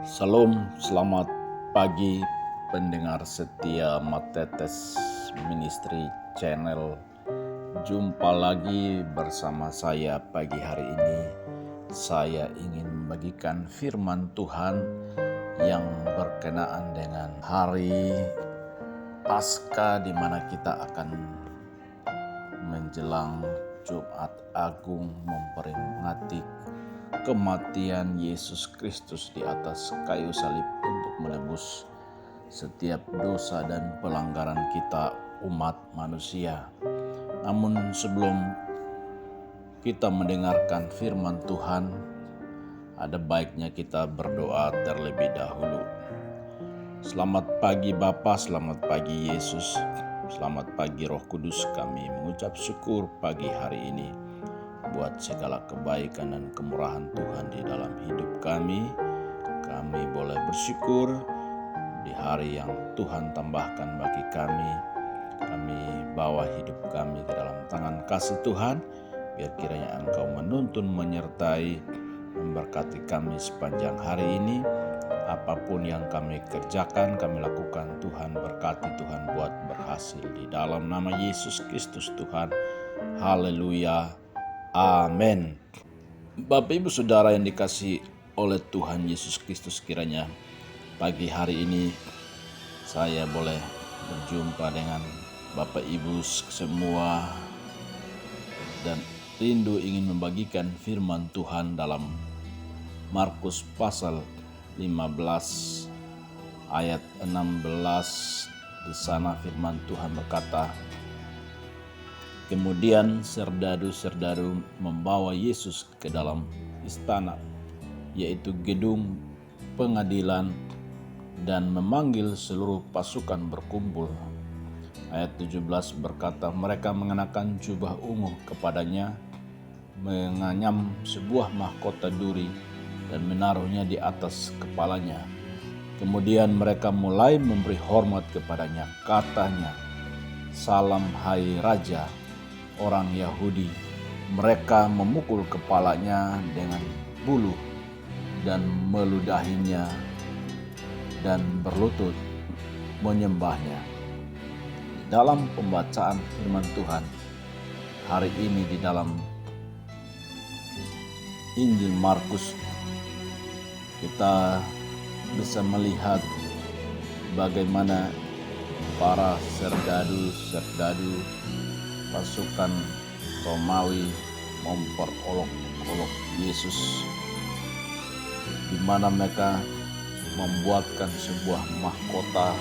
Salam, selamat pagi pendengar setia Matetes Ministry Channel. Jumpa lagi bersama saya pagi hari ini. Saya ingin membagikan firman Tuhan yang berkenaan dengan hari Paskah, di mana kita akan menjelang Jumat Agung memperingati kematian Yesus Kristus di atas kayu salib untuk menebus setiap dosa dan pelanggaran kita umat manusia. Namun sebelum kita mendengarkan firman Tuhan, ada baiknya kita berdoa terlebih dahulu. Selamat pagi Bapa, selamat pagi Yesus, selamat pagi Roh Kudus. Kami mengucap syukur pagi hari ini buat segala kebaikan dan kemurahan Tuhan di dalam hidup kami. Kami boleh bersyukur di hari yang Tuhan tambahkan bagi kami. Kami bawa hidup kami ke dalam tangan kasih Tuhan. Biar kiranya Engkau menuntun, menyertai, memberkati kami sepanjang hari ini. Apapun yang kami kerjakan, kami lakukan, Tuhan berkati, Tuhan buat berhasil. Di dalam nama Yesus Kristus Tuhan. Haleluya. Amin. Bapak Ibu Saudara yang dikasihi oleh Tuhan Yesus Kristus, kiranya pagi hari ini saya boleh berjumpa dengan Bapak Ibu semua dan rindu ingin membagikan firman Tuhan dalam Markus pasal 15 ayat 16. Di sana firman Tuhan berkata, kemudian serdadu-serdadu membawa Yesus ke dalam istana, yaitu gedung pengadilan, dan memanggil seluruh pasukan berkumpul. Ayat 17 berkata, mereka mengenakan jubah ungu kepadanya, menganyam sebuah mahkota duri, dan menaruhnya di atas kepalanya. Kemudian mereka mulai memberi hormat kepadanya. Katanya, salam hai Raja orang Yahudi. Mereka memukul kepalanya dengan buluh dan meludahinya dan berlutut menyembahnya. Dalam pembacaan firman Tuhan hari ini di dalam Injil Markus, kita bisa melihat bagaimana para serdadu pasukan Romawi memperolok-olok Yesus, di mana mereka membuatkan sebuah mahkota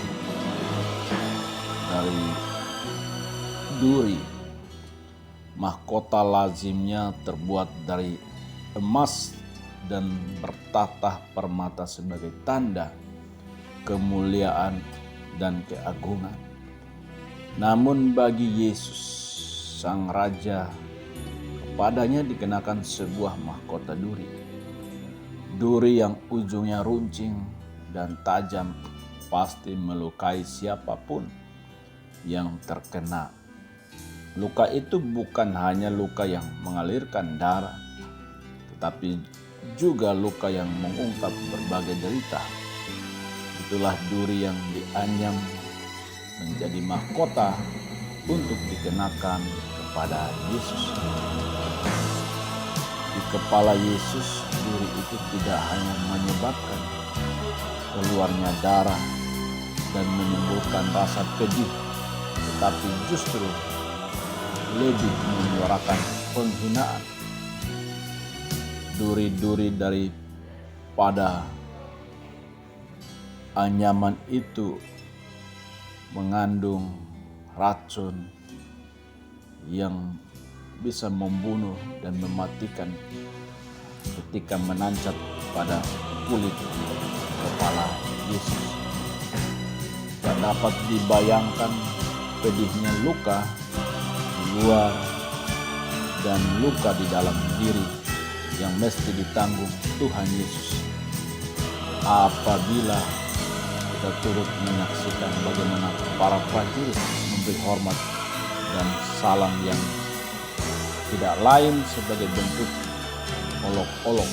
dari duri. Mahkota lazimnya terbuat dari emas dan bertatah permata sebagai tanda kemuliaan dan keagungan. Namun bagi Yesus Sang Raja, kepadanya dikenakan sebuah mahkota duri. Duri yang ujungnya runcing dan tajam, pasti melukai siapapun yang terkena. Luka itu bukan hanya luka yang mengalirkan darah, tetapi juga luka yang mengungkap berbagai derita. Itulah duri yang dianyam menjadi mahkota untuk dikenakan kepada Yesus. Di kepala Yesus, duri itu tidak hanya menyebabkan keluarnya darah dan menimbulkan rasa pedih, tetapi justru lebih menyuarakan penghinaan. Duri-duri daripada anyaman itu mengandung racun yang bisa membunuh dan mematikan ketika menancap pada kulit kepala Yesus. Dan dapat dibayangkan pedihnya luka di luar dan luka di dalam diri yang mesti ditanggung Tuhan Yesus apabila kita turut menyaksikan bagaimana para prajurit memberi hormat dan salam yang tidak lain sebagai bentuk olok-olok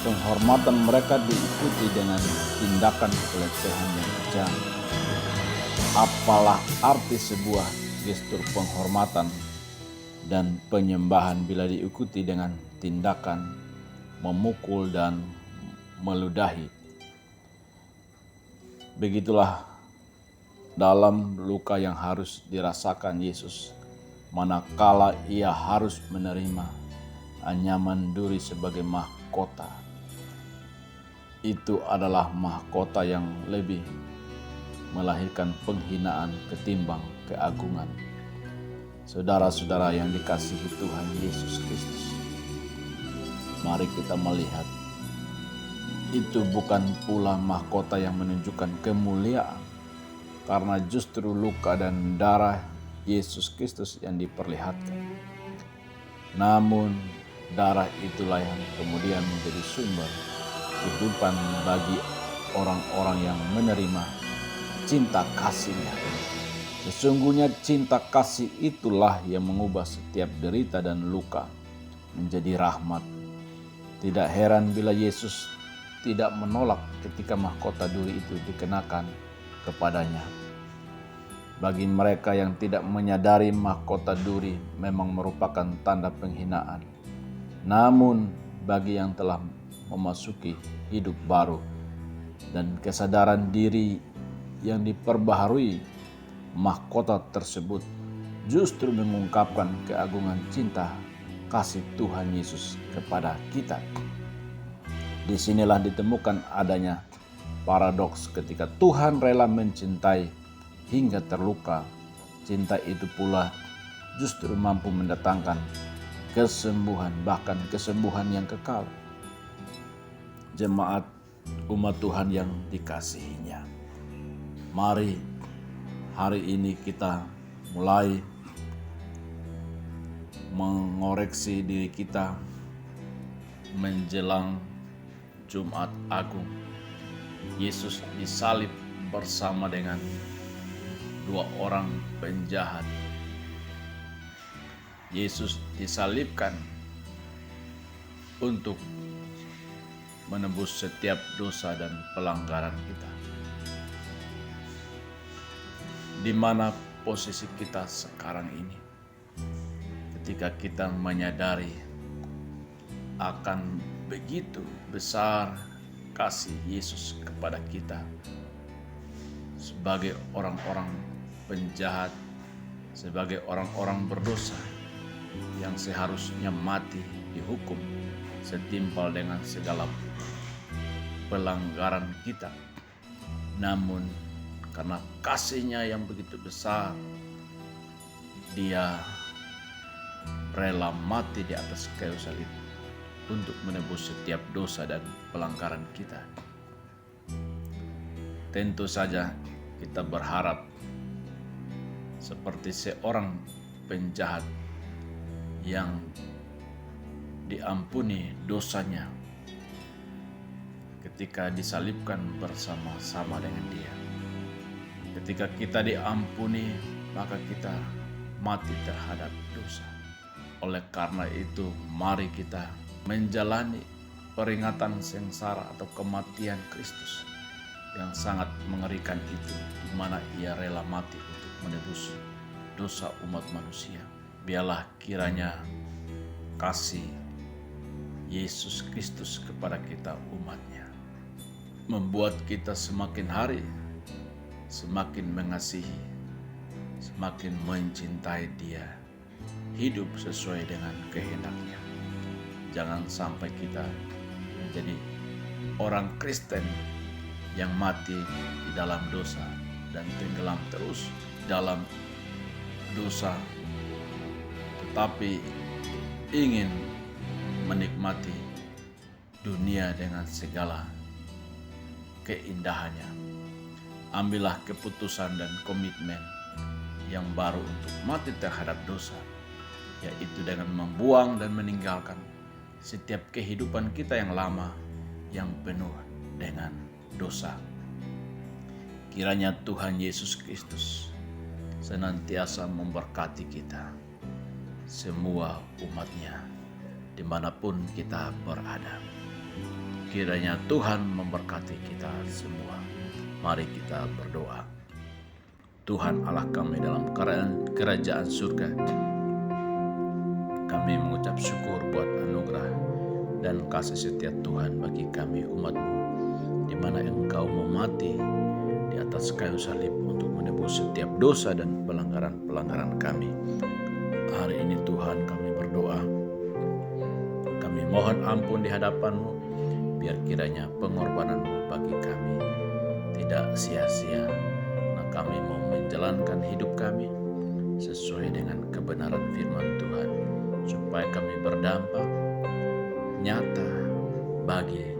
penghormatan mereka diikuti dengan tindakan pelecehan yang kejam. Apalah arti sebuah gestur penghormatan dan penyembahan bila diikuti dengan tindakan memukul dan meludahi. Begitulah dalam luka yang harus dirasakan Yesus manakala ia harus menerima anyaman duri sebagai mahkota. Itu adalah mahkota yang lebih melahirkan penghinaan ketimbang keagungan. Saudara-saudara yang dikasihi Tuhan Yesus Kristus, mari kita melihat itu bukan pula mahkota yang menunjukkan kemuliaan, karena justru luka dan darah Yesus Kristus yang diperlihatkan. Namun darah itulah yang kemudian menjadi sumber kehidupan bagi orang-orang yang menerima cinta kasih-Nya. Sesungguhnya cinta kasih itulah yang mengubah setiap derita dan luka menjadi rahmat. Tidak heran bila Yesus tidak menolak ketika mahkota duri itu dikenakan kepadanya. Bagi mereka yang tidak menyadari mahkota duri memang merupakan tanda penghinaan. Namun bagi yang telah memasuki hidup baru dan kesadaran diri yang diperbaharui, mahkota tersebut justru mengungkapkan keagungan cinta kasih Tuhan Yesus kepada kita. Disinilah ditemukan adanya paradoks ketika Tuhan rela mencintai hingga terluka. Cinta itu pula justru mampu mendatangkan kesembuhan, bahkan kesembuhan yang kekal. Jemaat umat Tuhan yang dikasihinya, mari hari ini kita mulai mengoreksi diri kita menjelang Jumat Agung. Yesus disalib bersama dengan dua orang penjahat. Yesus disalibkan untuk menebus setiap dosa dan pelanggaran kita. Di mana posisi kita sekarang ini ketika kita menyadari akan begitu besar kasih Yesus kepada kita sebagai orang-orang penjahat, sebagai orang-orang berdosa yang seharusnya mati dihukum setimpal dengan segala pelanggaran kita. Namun karena kasih-Nya yang begitu besar, Dia rela mati di atas kayu salib untuk menebus setiap dosa dan pelanggaran kita. Tentu saja kita berharap seperti seorang penjahat yang diampuni dosanya ketika disalibkan bersama-sama dengan Dia. Ketika kita diampuni, maka kita mati terhadap dosa. Oleh karena itu, mari kita menjalani peringatan sengsara atau kematian Kristus yang sangat mengerikan itu, di mana Ia rela mati untuk menebus dosa umat manusia. Biarlah kiranya kasih Yesus Kristus kepada kita umat-Nya membuat kita semakin hari semakin mengasihi, semakin mencintai Dia, hidup sesuai dengan kehendak-Nya. Jangan sampai kita menjadi orang Kristen yang mati di dalam dosa dan tenggelam terus dalam dosa, tetapi ingin menikmati dunia dengan segala keindahannya. Ambillah keputusan dan komitmen yang baru untuk mati terhadap dosa, yaitu dengan membuang dan meninggalkan setiap kehidupan kita yang lama yang penuh dengan dosa. Kiranya Tuhan Yesus Kristus senantiasa memberkati kita, semua umat-Nya, dimanapun kita berada. Kiranya Tuhan memberkati kita semua. Mari kita berdoa. Tuhan Allah kami dalam kerajaan surga, kami mengucap syukur buat anugerah dan kasih setia Tuhan bagi kami umat-Mu, di mana Engkau mau mati di atas kayu salib untuk menebus setiap dosa dan pelanggaran kami. Hari ini Tuhan kami berdoa, kami mohon ampun di hadapan-Mu, biar kiranya pengorbanan-Mu bagi kami tidak sia-sia. Nah, kami mau menjalankan hidup kami sesuai dengan kebenaran firman Tuhan, supaya kami berdampak nyata bagi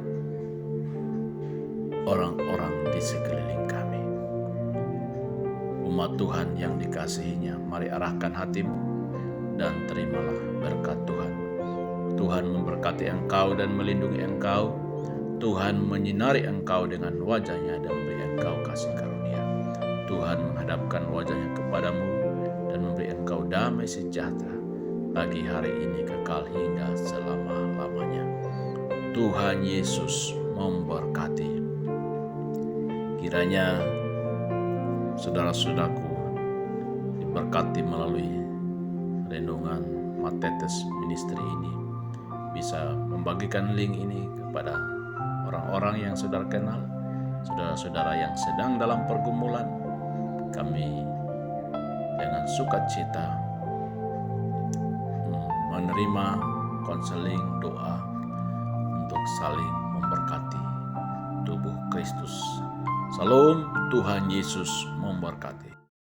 orang-orang di sekeliling kami. Umat Tuhan yang dikasihinya, mari arahkan hatimu dan terimalah berkat Tuhan. Tuhan memberkati engkau dan melindungi engkau. Tuhan menyinari engkau dengan wajah-Nya dan memberi engkau kasih karunia. Tuhan menghadapkan wajah-Nya kepadamu dan memberi engkau damai sejahtera bagi hari ini kekal hingga selama-lamanya. Tuhan Yesus memberkati. Kiranya saudara-saudaraku diberkati melalui renungan Matetes Ministry ini, bisa membagikan link ini kepada orang-orang yang saudara kenal, saudara-saudara yang sedang dalam pergumulan. Kami dengan sukacita menerima konseling doa untuk saling memberkati tubuh Kristus. Salam, Tuhan Yesus memberkati.